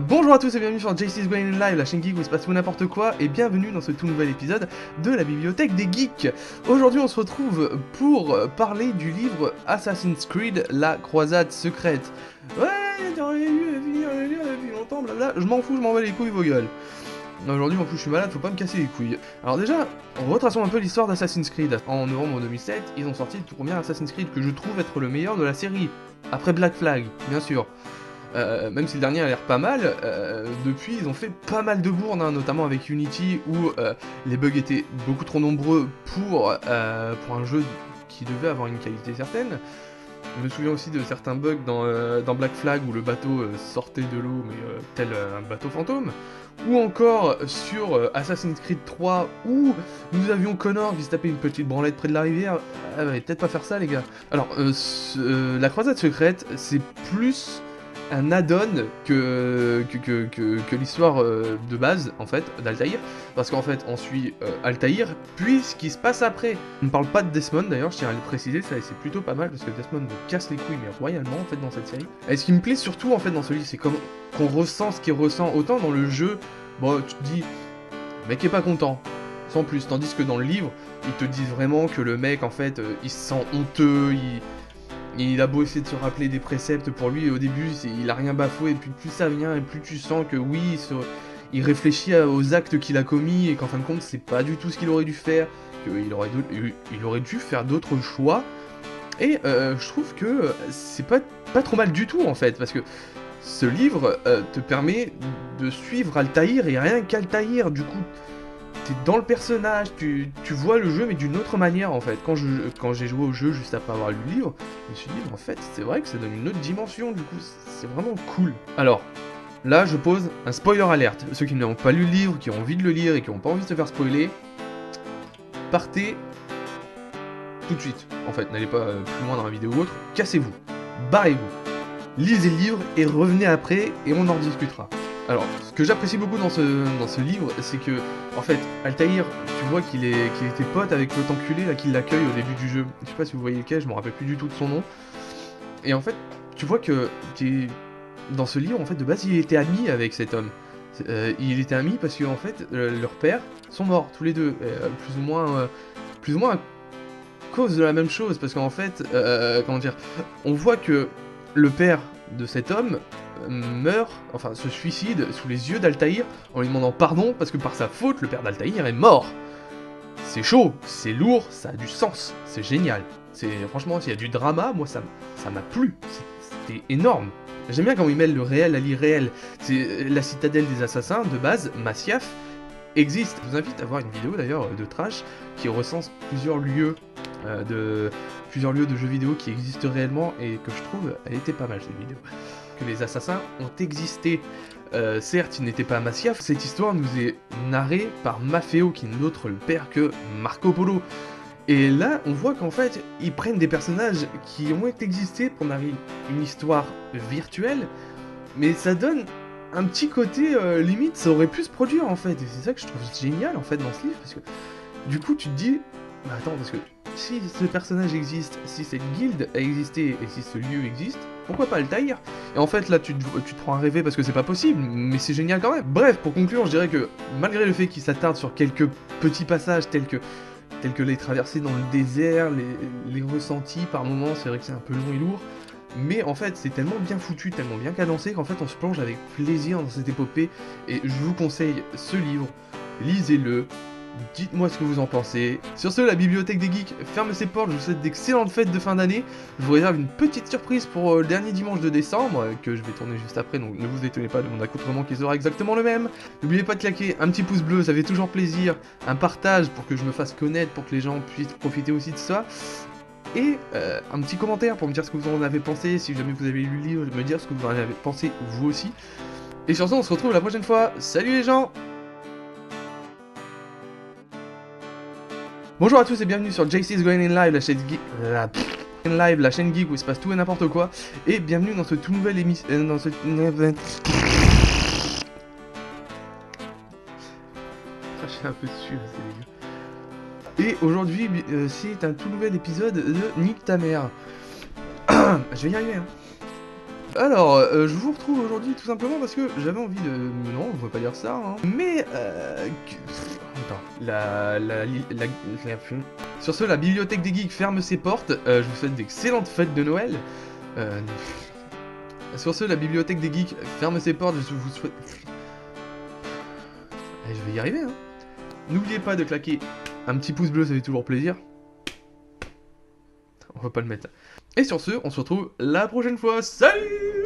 Bonjour à tous et bienvenue sur JC's Going Live, la chaîne geek où il se passe tout n'importe quoi, et bienvenue dans ce tout nouvel épisode de la bibliothèque des geeks. Aujourd'hui on se retrouve pour parler du livre Assassin's Creed, la croisade secrète. Ouais, j'aurais lu depuis longtemps, blabla, je m'en fous, je m'en bats les couilles vos gueules. Aujourd'hui m'en fous, je suis malade, faut pas me casser les couilles. Alors déjà, retraçons un peu l'histoire d'Assassin's Creed. En novembre 2007, ils ont sorti le premier Assassin's Creed que je trouve être le meilleur de la série. Après Black Flag, bien sûr. Même si le dernier a l'air pas mal, depuis ils ont fait pas mal de bourdes, hein, notamment avec Unity où les bugs étaient beaucoup trop nombreux pour un jeu qui devait avoir une qualité certaine. Je me souviens aussi de certains bugs dans Black Flag où le bateau sortait de l'eau mais tel un bateau fantôme. Ou encore sur Assassin's Creed 3 où nous avions Connor qui se tapait une petite branlette près de la rivière. Ah, bah, peut-être pas faire ça les gars. Alors, la croisade secrète, c'est plus un add-on que l'histoire de base, en fait, d'Altaïr. Parce qu'en fait, on suit Altaïr, puis ce qui se passe après. On ne parle pas de Desmond, d'ailleurs, je tiens à le préciser, ça c'est plutôt pas mal, parce que Desmond me casse les couilles, mais royalement, en fait, dans cette série. Et ce qui me plaît surtout, en fait, dans ce livre, c'est qu'on ressent ce qu'il ressent. Autant dans le jeu, bon, tu te dis, le mec est pas content, sans plus. Tandis que dans le livre, ils te disent vraiment que le mec, en fait, il se sent honteux, il a beau essayer de se rappeler des préceptes pour lui, et au début, il a rien bafoué, et puis plus ça vient, et plus tu sens que oui, il réfléchit aux actes qu'il a commis, et qu'en fin de compte, c'est pas du tout ce qu'il aurait dû faire, qu'il aurait dû faire d'autres choix, et je trouve que c'est pas trop mal du tout, en fait, parce que ce livre te permet de suivre Altaïr, et rien qu'Altaïr, du coup, t'es dans le personnage, tu vois le jeu mais d'une autre manière en fait. Quand j'ai joué au jeu juste après avoir lu le livre, je me suis dit en fait c'est vrai que ça donne une autre dimension, du coup c'est vraiment cool. Alors, là je pose un spoiler alerte. Ceux qui n'ont pas lu le livre, qui ont envie de le lire et qui n'ont pas envie de se faire spoiler, partez tout de suite. En fait, n'allez pas plus loin dans la vidéo ou autre, cassez-vous, barrez-vous, lisez le livre et revenez après et on en rediscutera. Alors, ce que j'apprécie beaucoup dans ce livre, c'est que, en fait, Altaïr, tu vois qu'il était pote avec l'autre enculé là, qui l'accueille au début du jeu. Je sais pas si vous voyez lequel, je me rappelle plus du tout de son nom. Et en fait, tu vois que dans ce livre, en fait, de base, il était ami avec cet homme. Il était ami parce que, en fait, leurs pères sont morts, tous les deux, plus ou moins à cause de la même chose, parce qu'en fait, comment dire, on voit que le père de cet homme meurt, enfin se suicide sous les yeux d'Altaïr en lui demandant pardon parce que par sa faute le père d'Altaïr est mort. C'est chaud, c'est lourd, ça a du sens, c'est génial. Franchement, s'il y a du drama, moi ça m'a plu, c'était énorme. J'aime bien quand ils mêlent le réel à l'irréel. C'est la citadelle des assassins de base, Masyaf, existe. Je vous invite à voir une vidéo d'ailleurs de Trash qui recense plusieurs lieux de jeux vidéo qui existent réellement et que je trouve elle était pas mal cette vidéo. Que les assassins ont existé. Certes, ils n'étaient pas à Masyaf, cette histoire nous est narrée par Maffeo, qui n'est autre le père que Marco Polo. Et là, on voit qu'en fait, ils prennent des personnages qui ont existé pour narrer une histoire virtuelle, mais ça donne un petit côté limite, ça aurait pu se produire en fait. Et c'est ça que je trouve génial en fait dans ce livre, parce que du coup, tu te dis, bah attends, parce que si ce personnage existe, si cette guilde a existé et si ce lieu existe, pourquoi pas Altaïr? Et en fait là tu te prends à rêver parce que c'est pas possible, mais c'est génial quand même. Bref, pour conclure, je dirais que malgré le fait qu'il s'attarde sur quelques petits passages tels que les traversées dans le désert, les ressentis par moments, c'est vrai que c'est un peu long et lourd, mais en fait c'est tellement bien foutu, tellement bien cadencé qu'en fait on se plonge avec plaisir dans cette épopée, et je vous conseille ce livre, lisez-le. Dites-moi ce que vous en pensez. Sur ce, la bibliothèque des geeks ferme ses portes, je vous souhaite d'excellentes fêtes de fin d'année. Je vous réserve une petite surprise pour le dernier dimanche de décembre, que je vais tourner juste après, donc ne vous étonnez pas de mon accoutrement qui sera exactement le même. N'oubliez pas de claquer un petit pouce bleu, ça fait toujours plaisir, un partage pour que je me fasse connaître, pour que les gens puissent profiter aussi de ça. Et un petit commentaire pour me dire ce que vous en avez pensé, si jamais vous avez lu le livre, me dire ce que vous en avez pensé vous aussi. Et sur ce, on se retrouve la prochaine fois. Salut les gens! Bonjour à tous et bienvenue sur JC's Going in Live, la chaîne geek où il se passe tout et n'importe quoi. Et bienvenue dans ce tout nouvel émission... je suis un peu dessus, c'est dégueu. Et aujourd'hui, c'est un tout nouvel épisode de Nique ta mère. Je vais y arriver, hein. Alors, je vous retrouve aujourd'hui tout simplement parce que j'avais envie de... Non, on va pas dire ça, hein. Mais, attends, sur ce, la bibliothèque des geeks ferme ses portes. Je vous souhaite d'excellentes fêtes de Noël. Euh... Sur ce, la bibliothèque des geeks ferme ses portes. Je vous souhaite... Allez, je vais y arriver, hein. N'oubliez pas de claquer un petit pouce bleu, ça fait toujours plaisir. On va pas le mettre. Et sur ce, on se retrouve la prochaine fois. Salut!